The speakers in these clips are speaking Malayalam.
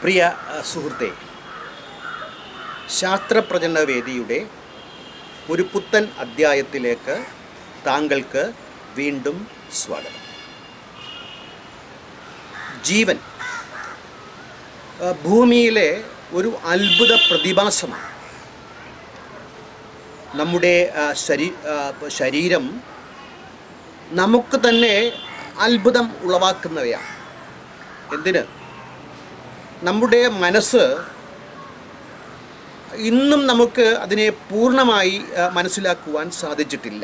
പ്രിയ സുഹൃത്തെ, ശാസ്ത്രപ്രചരണവേദിയുടെ ഒരു പുത്തൻ അധ്യായത്തിലേക്ക് താങ്കൾക്ക് വീണ്ടും സ്വാഗതം. ജീവൻ ഭൂമിയിലെ ഒരു അത്ഭുത പ്രതിഭാസമാണ്. നമ്മുടെ ശരീരം നമുക്ക് തന്നെ അത്ഭുതം ഉളവാക്കുന്നവയാണ്. എന്തിന്? നമ്മുടെ മനസ്സ് ഇന്നും നമുക്ക് അതിനെ പൂർണ്ണമായി മനസ്സിലാക്കുവാൻ സാധിച്ചിട്ടില്ല.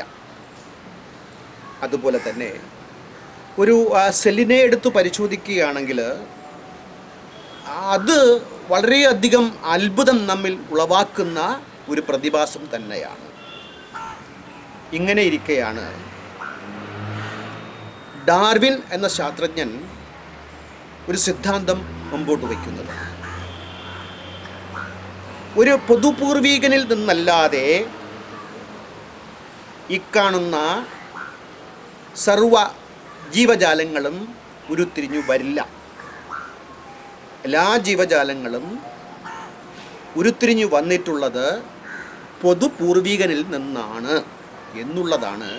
അതുപോലെ തന്നെ ഒരു സെല്ലിനെ എടുത്ത് പരിശോധിക്കുകയാണെങ്കിൽ അത് വളരെയധികം അത്ഭുതം നമ്മിൽ ഉളവാക്കുന്ന ഒരു പ്രതിഭാസം തന്നെയാണ്. ഇങ്ങനെ ഇരിക്കെയാണ് ഡാർവിൻ എന്ന ശാസ്ത്രജ്ഞൻ ഒരു സിദ്ധാന്തം മുമ്പോട്ട് വയ്ക്കുന്നത്. ഒരു പൊതുപൂർവീകനിൽ നിന്നല്ലാതെ ഇക്കാണുന്ന സർവ ജീവജാലങ്ങളും ഉരുത്തിരിഞ്ഞു വരില്ല. എല്ലാ ജീവജാലങ്ങളും ഉരുത്തിരിഞ്ഞു വന്നിട്ടുള്ളത് പൊതുപൂർവീകനിൽ നിന്നാണ് എന്നുള്ളതാണ്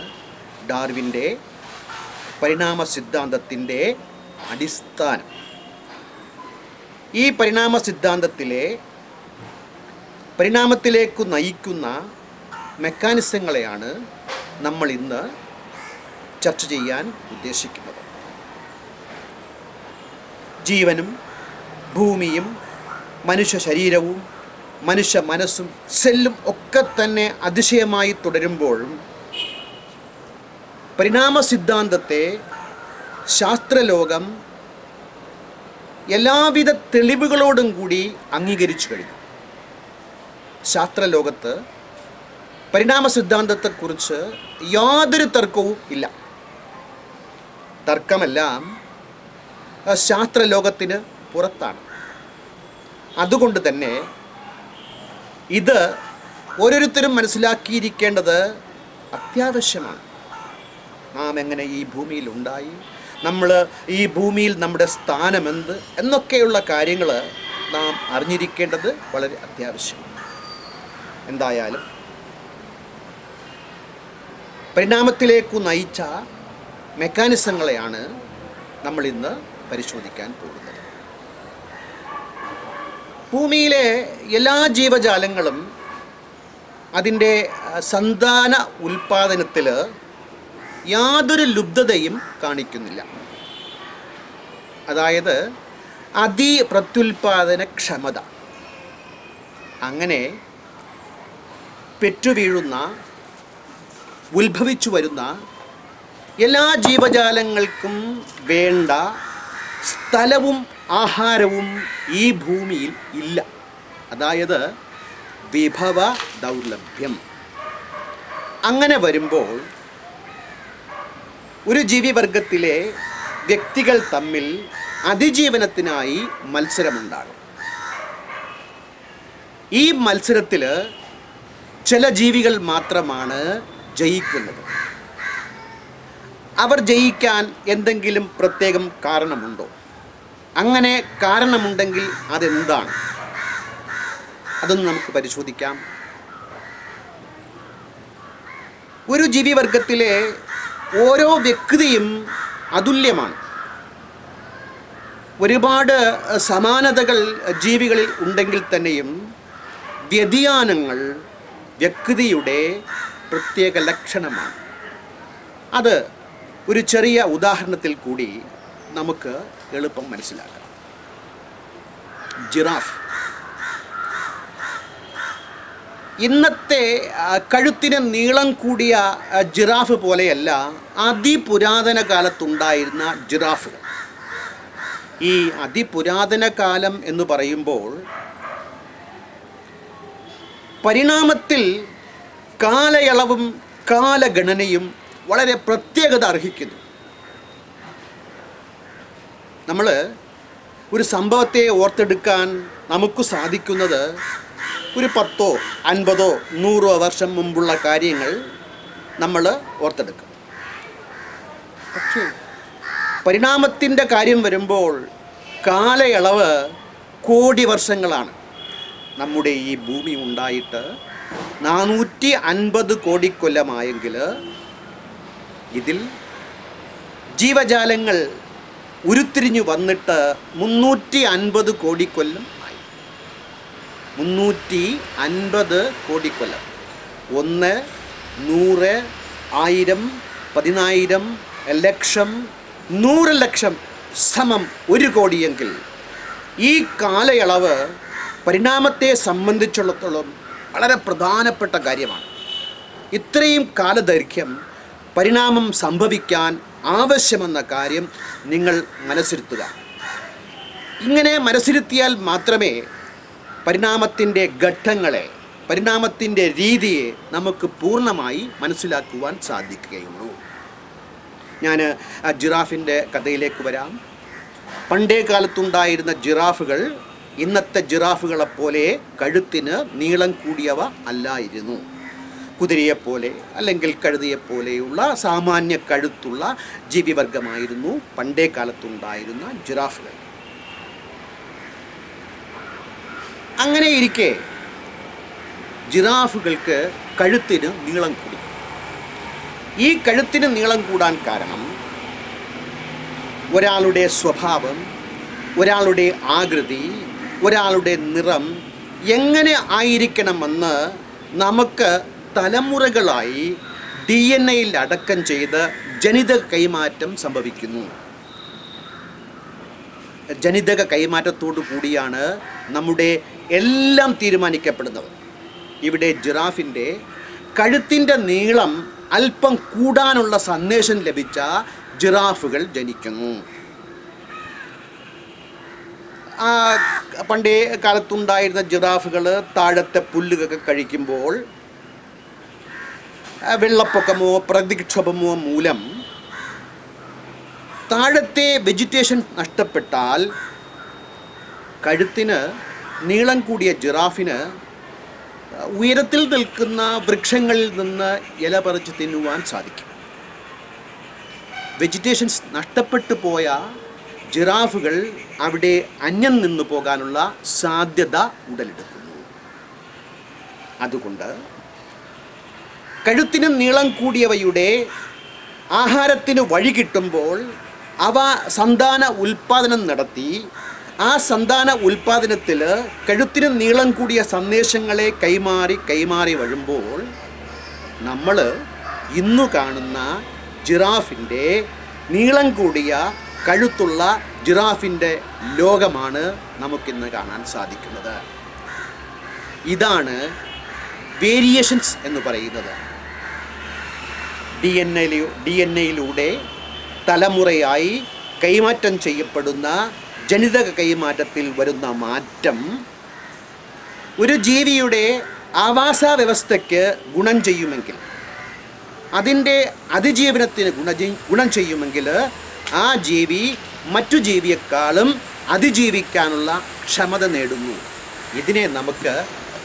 ഡാർവിൻ്റെ പരിണാമ സിദ്ധാന്തത്തിൻ്റെ അടിസ്ഥാനം. ഈ പരിണാമ സിദ്ധാന്തത്തിലെ പരിണാമത്തിലേക്ക് നയിക്കുന്ന മെക്കാനിസങ്ങളെയാണ് നമ്മൾ ഇന്ന് ചർച്ച ചെയ്യാൻ ഉദ്ദേശിക്കുന്നത്. ജീവനും ഭൂമിയും മനുഷ്യ ശരീരവും മനുഷ്യ മനസ്സും സെല്ലും ഒക്കെ തന്നെ അതിശയമായി തുടരുമ്പോഴും പരിണാമ സിദ്ധാന്തത്തെ ശാസ്ത്രലോകം എല്ലാവിധ തെളിവുകളോടും കൂടി അംഗീകരിച്ചു കഴിഞ്ഞു. ശാസ്ത്രലോകത്ത് പരിണാമ സിദ്ധാന്തത്തെക്കുറിച്ച് യാതൊരു തർക്കവും ഇല്ല. തർക്കമെല്ലാം ശാസ്ത്രലോകത്തിന് പുറത്താണ്. അതുകൊണ്ട് തന്നെ ഇത് ഓരോരുത്തരും മനസ്സിലാക്കിയിരിക്കേണ്ടത് അത്യാവശ്യമാണ്. നാം എങ്ങനെ ഈ ഭൂമിയിൽ ഉണ്ടായി, നമ്മൾ ഈ ഭൂമിയിൽ നമ്മുടെ സ്ഥാനമെന്ത് എന്നൊക്കെയുള്ള കാര്യങ്ങൾ നാം അറിഞ്ഞിരിക്കേണ്ടത് വളരെ അത്യാവശ്യമാണ്. എന്തായാലും പരിണാമത്തിലേക്കു നയിച്ച മെക്കാനിസങ്ങളെയാണ് നമ്മൾ ഇന്ന് പരിശോധിക്കാൻ പോകുന്നത്. ഭൂമിയിലെ എല്ലാ ജീവജാലങ്ങളും അതിൻ്റെ സന്താന ഉൽപാദനത്തിൽ യാതൊരു ലുബ്ധതയും കാണിക്കുന്നില്ല. അതായത് അതിപ്രത്യുൽപാദന ക്ഷമത. അങ്ങനെ പെറ്റുവീഴുന്ന ഉത്ഭവിച്ചു വരുന്ന എല്ലാ ജീവജാലങ്ങൾക്കും വേണ്ട സ്ഥലവും ആഹാരവും ഈ ഭൂമിയിൽ ഇല്ല. അതായത് വിഭവ ദൗർലഭ്യം. അങ്ങനെ വരുമ്പോൾ ഒരു ജീവിവർഗത്തിലെ വ്യക്തികൾ തമ്മിൽ അതിജീവനത്തിനായി മത്സരമുണ്ടാകും. ഈ മത്സരത്തിൽ ചില ജീവികൾ മാത്രമാണ് ജയിക്കുന്നത്. അവർ ജയിക്കാൻ എന്തെങ്കിലും പ്രത്യേകം കാരണമുണ്ടോ? അങ്ങനെ കാരണമുണ്ടെങ്കിൽ അതെന്താണ്? അതൊന്ന് നമുക്ക് പരിശോധിക്കാം. ഒരു ജീവിവർഗത്തിലെ ഓരോ വ്യക്തിയും അതുല്യമാണ്. ഒരുപാട് സമാനതകൾ ജീവികളിൽ ഉണ്ടെങ്കിൽ തന്നെയും വ്യതിയാനങ്ങൾ വ്യക്തിയുടെ പ്രത്യേക ലക്ഷണമാണ്. അത് ഒരു ചെറിയ ഉദാഹരണത്തിൽ കൂടി നമുക്ക് എളുപ്പം മനസ്സിലാക്കാം. ജിറാഫ്. ഇന്നത്തെ കഴുത്തിന് നീളം കൂടിയ ജിറാഫ് പോലെയല്ല അതിപുരാതന കാലത്തുണ്ടായിരുന്ന ജിറാഫുകൾ. ഈ അതിപുരാതന കാലം എന്ന് പറയുമ്പോൾ പരിണാമത്തിൽ കാലയളവും കാലഗണനയും വളരെ പ്രത്യേകത അർഹിക്കുന്നു. നമ്മൾ ഒരു സംഭവത്തെ ഓർത്തെടുക്കാൻ നമുക്ക് സാധിക്കുന്നത് ഒരു 10, 50, 100 വർഷം മുമ്പുള്ള കാര്യങ്ങൾ നമ്മൾ ഓർത്തെടുക്കും. പക്ഷേ പരിണാമത്തിൻ്റെ കാര്യം വരുമ്പോൾ കാലയളവ് കോടി വർഷങ്ങളാണ്. നമ്മുടെ ഈ ഭൂമി ഉണ്ടായിട്ട് 450 കോടി കൊല്ലമായെങ്കിൽ ഇതിൽ ജീവജാലങ്ങൾ ഉരുത്തിരിഞ്ഞു വന്നിട്ട് 350 കോടി കൊല്ലം ആയി. 350 കോടി കൊല്ലം. 1, 100, 1000, 10,000, ലക്ഷം, 100 ലക്ഷം സമം 1 കോടിയെങ്കിൽ ഈ കാലയളവ് പരിണാമത്തെ സംബന്ധിച്ചിടത്തോളം വളരെ പ്രധാനപ്പെട്ട കാര്യമാണ്. ഇത്രയും കാലദൈർഘ്യം പരിണാമം സംഭവിക്കാൻ ആവശ്യമെന്ന കാര്യം നിങ്ങൾ മനസ്സിരുത്തുക. ഇങ്ങനെ മനസ്സിരുത്തിയാൽ മാത്രമേ പരിണാമത്തിൻ്റെ ഘട്ടങ്ങളെ, പരിണാമത്തിൻ്റെ രീതിയെ നമുക്ക് പൂർണ്ണമായി മനസ്സിലാക്കുവാൻ സാധിക്കുകയുള്ളൂ. ഞാൻ ജിറാഫിൻ്റെ കഥയിലേക്ക് വരാം. പണ്ടേ കാലത്തുണ്ടായിരുന്ന ജിറാഫുകൾ ഇന്നത്തെ ജിറാഫുകളെപ്പോലെ കഴുത്തിന് നീളം കൂടിയവ അല്ലായിരുന്നു. കുതിരയെപ്പോലെ അല്ലെങ്കിൽ കഴുതയെപ്പോലെയുള്ള സാമാന്യ കഴുത്തുള്ള ജീവിവർഗമായിരുന്നു പണ്ടേ കാലത്തുണ്ടായിരുന്ന ജിറാഫുകൾ. അങ്ങനെ ഇരിക്കെ ജിറാഫുകൾക്ക് കഴുത്തിന് നീളം കൂടി. ഈ കഴുത്തിന് നീളം കൂടാൻ കാരണം ഒരാളുടെ സ്വഭാവം, ഒരാളുടെ ആകൃതി, ഒരാളുടെ നിറം എങ്ങനെ ആയിരിക്കണമെന്ന് നമുക്ക് തലമുറകളായി DNA-യിൽ അടക്കം ചെയ്ത് ജനിതക കൈമാറ്റം സംഭവിക്കുന്നു. ജനിതക കൈമാറ്റത്തോടു കൂടിയാണ് നമ്മുടെ എല്ലാം തീരുമാനിക്കപ്പെടുന്നത്. ഇവിടെ ജിറാഫിൻ്റെ കഴുത്തിൻ്റെ നീളം അല്പം കൂടാനുള്ള സന്ദേശം ലഭിച്ച ജിറാഫുകൾ ജനിക്കുന്നു. പണ്ടേ കാലത്തുണ്ടായിരുന്ന ജിറാഫുകൾ താഴത്തെ പുല്ലുകളൊക്കെ കഴിക്കുമ്പോൾ വെള്ളപ്പൊക്കമോ പ്രകൃതിക്ഷോഭമോ മൂലം താഴത്തെ വെജിറ്റേഷൻ നഷ്ടപ്പെട്ടാൽ കഴുത്തിന് നീളം കൂടിയ ജിറാഫിന് ഉയരത്തിൽ നിൽക്കുന്ന വൃക്ഷങ്ങളിൽ നിന്ന് ഇല പറിച്ച് തിന്നുവാൻ സാധിക്കും. വെജിറ്റേഷൻസ് നഷ്ടപ്പെട്ടു പോയ ജിറാഫുകൾ അവിടെ അന്യം നിന്നു പോകാനുള്ള സാധ്യത ഉടലെടുക്കുന്നു. അതുകൊണ്ട് കഴുത്തിന് നീളം കൂടിയവയുടെ ആഹാരത്തിന് വഴി കിട്ടുമ്പോൾ അവ സന്താന ഉൽപ്പാദനം നടത്തി ആ സന്താന ഉൽപ്പാദനത്തിൽ കഴുത്തിന് നീളം കൂടിയ സന്ദേശങ്ങളെ കൈമാറി വരുമ്പോൾ നമ്മൾ ഇന്നു കാണുന്ന ജിറാഫിൻ്റെ നീളം കൂടിയ കഴുത്തുള്ള ജിറാഫിൻ്റെ ലോകമാണ് നമുക്കിന്ന് കാണാൻ സാധിക്കുന്നത്. ഇതാണ് വേരിയേഷൻസ് എന്ന് പറയുന്നത്. DNA-യിലൂടെ തലമുറയായി കൈമാറ്റം ചെയ്യപ്പെടുന്ന ജനിതക കൈമാറ്റത്തിൽ വരുന്ന മാറ്റം ഒരു ജീവിയുടെ ആവാസ വ്യവസ്ഥയ്ക്ക് ഗുണം ചെയ്യുമെങ്കിൽ, അതിൻ്റെ അതിജീവനത്തിന് ഗുണം ചെയ്യുമെങ്കിൽ ആ ജീവി മറ്റു ജീവിയെക്കാളും അതിജീവിക്കാനുള്ള ക്ഷമത നേടുന്നു. ഇതിനെ നമുക്ക്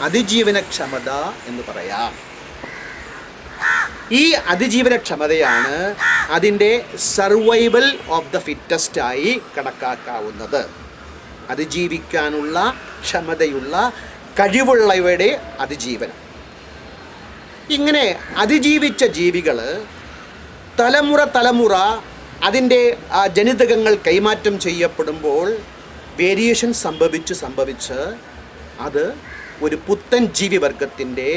അതിജീവനക്ഷമത എന്ന് പറയാം. ഈ അതിജീവനക്ഷമതയാണ് അതിൻ്റെ സർവൈവൽ ഓഫ് ദ ഫിറ്റസ്റ്റായി കണക്കാക്കാവുന്നത്. അതിജീവിക്കാനുള്ള ക്ഷമതയുള്ള കഴിവുള്ളവയുടെ അതിജീവനം. ഇങ്ങനെ അതിജീവിച്ച ജീവികൾ തലമുറ അതിൻ്റെ ജനിതകങ്ങൾ കൈമാറ്റം ചെയ്യപ്പെടുമ്പോൾ വേരിയേഷൻ സംഭവിച്ച് അത് ഒരു പുത്തൻ ജീവിവർഗത്തിൻ്റെ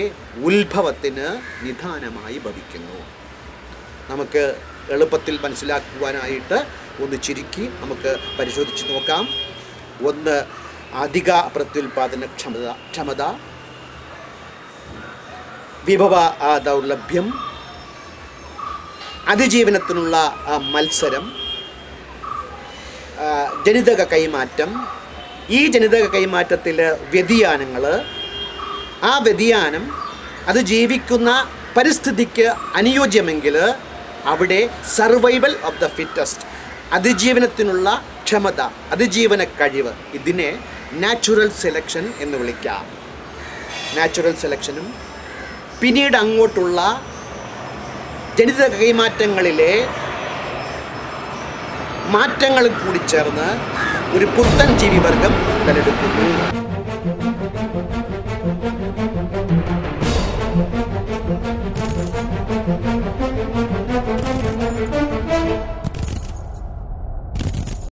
ഉത്ഭവത്തിന് നിദാനമായി ഭവിക്കുന്നു. നമുക്ക് എളുപ്പത്തിൽ മനസ്സിലാക്കുവാനായിട്ട് ഒന്ന് ചുരുക്കി നമുക്ക് പരിശോധിച്ച് നോക്കാം. ഒന്ന്, അധിക പ്രത്യുൽപാദന ക്ഷമത, വിഭവ ദൗർലഭ്യം, അതിജീവനത്തിനുള്ള മത്സരം, ജനിതക കൈമാറ്റം. ഈ ജനിതക കൈമാറ്റത്തിൽ വ്യതിയാനങ്ങൾ, ആ വ്യതിയാനം അത് ജീവിക്കുന്ന പരിസ്ഥിതിക്ക് അനുയോജ്യമെങ്കിൽ അവിടെ സർവൈവൽ ഓഫ് ദ ഫിറ്റസ്റ്റ്, അതിജീവനത്തിനുള്ള ക്ഷമത, അതിജീവന കഴിവ്, ഇതിനെ നാച്ചുറൽ സെലക്ഷൻ എന്ന് വിളിക്കാം. നാച്ചുറൽ സെലക്ഷനും പിന്നീട് അങ്ങോട്ടുള്ള ജനിതക കൈമാറ്റങ്ങളിലെ മാറ്റങ്ങൾ കൂടി ചേർന്ന് ഒരു പുത്തൻ ജീവിവർഗം ഉടലെടുക്കുന്നു.